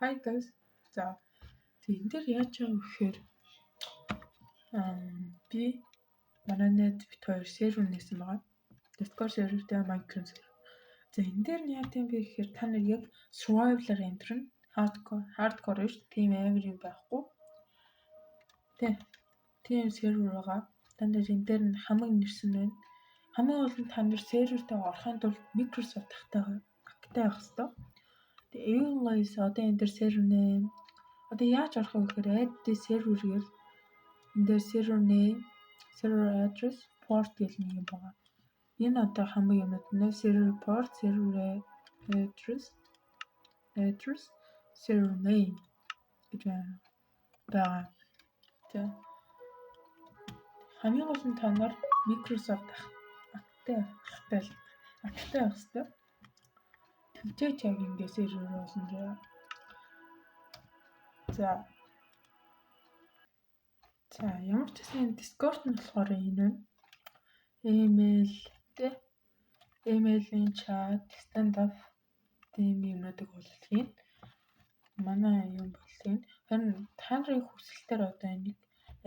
Hi guys. За энэ дээр яаж байгаа вэ гэхээр би манай найз бит хоёр сервер нээсэн байгаа. Discord сервертэй Minecraft сервер. За энэ дээр нь яа гэм бэ гэхээр та нар яг survival-аар амьдрын hardcore биш тийм амар юм байхгүй. Тийм сервер байгаа. Та нар энэ дээр нь хамаг нэрсэн байна. Хамгийн гол нь та нар сервертэй орохын тулд Microsoft ахтай байх хэрэгтэй. Тэгээ Evilise одоо энэ дээр сервер нэ. Одоо яаж орох вэ гэхээр add this server гэл энэ дээр server name, server address, port гэл нэг юм байгаа. Энэ одоо хамгийн юмуд нэ server port, server address, server name гэж байгаа. За хамгийн гол нь та нар Microsoft ахтай байх хэрэгтэй. Тэгжээч яг ингэ сервер болсон жаа. За ямар ч гэсэн Discord нь болохоор энэ байна. Email-ийн чат, stand-up тийм юмнуудыг болуулах. Манай юм болуулах. Харин та нарын хүсэлтээр одоо нэг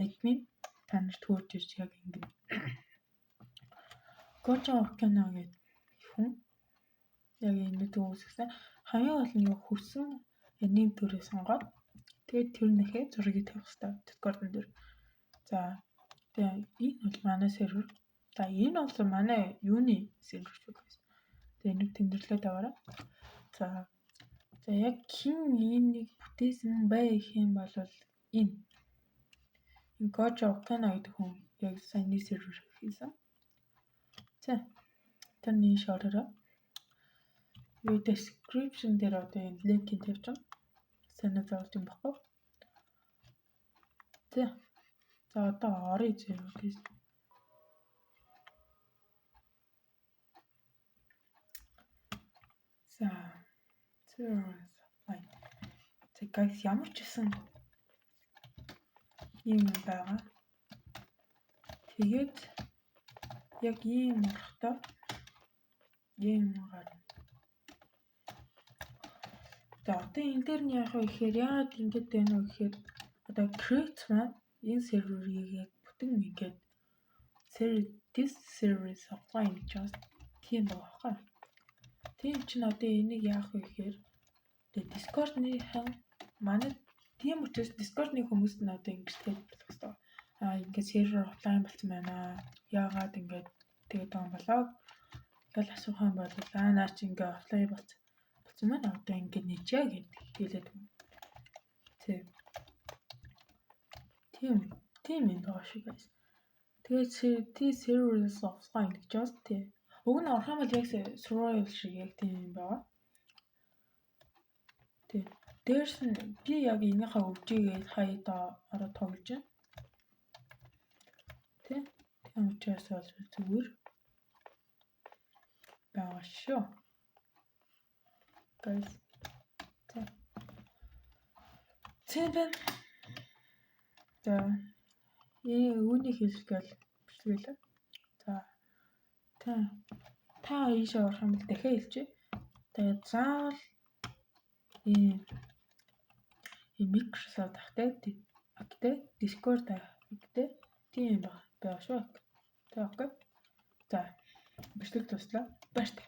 админ та нарт хөөж ирж яг ингэ Gojo Okana гэдэг хүн яг энэ төгсгсөн. Хамгийн гол нь хүссэн нэм төрөө сонгоод тэгээд тэр нэхээ зургийг тавих хэрэгтэй Discord дээр. За тэгээ энэ бол манай сервер. За энэ бол манай юуны сервер шүү дээ. Тэгээ нэг тэмдэглээд аваарай. За яг хин энийг бүтээсэн бай гэх юм бол энэ Gojo Okana гэдэг хүн яг саяны сервер хийсэн. За тэр нэг шоороо video description дээр одоо энэ линкийг тавьчихна. Санаа зовж юм баггүй. За одоо орё зөө гэж. За guys ямар ч гэсэн юм байгаа. Тэгээд яг ийм орохтой ийм гарна. За одоо энэ дээр нь яах вэ гэхээр яагаад ингэж байна вэ гэхээр одоо create маань энэ серверийг яг бүтэн ингээд this server is offline гэж тийм байгаа. Тийм чинь одоо энийг яах вэ гэхээр Discord-ийн манай тийм учраас Discord-ийн хүмүүс нь одоо ингэж хэлэх хэрэгтэй. Ингээд сервер offline болсон байна. Яагаад ингэж тэгээд байгаа болоо гэж асуух юм бол наа чи ингээд offline болсон байна. Одоо ингэж нэчээ гэж хэлээд байна. Тийм юм байгаа шүү guys. Тэгээд server is offline гэж бас тийм. Уг нь орох юм бол яг survival шиг яг тийм юм байгаа. Дээрс нь би яг энийхээ өвчийгээд хаяада ороод тоглож байна. Тийм учраас бол зүгээр байгаа шүү. Guys. Цэвэн. За үүнийг хэлгээл бичлээ. За та ийшээ орох юм бол дахиад хэлчихье. Тэгээд заавал ийм Microsoft ахтай Discord ахтай тийм байгаа шүү. За окей. За бичлэг туслаа. Баяртай.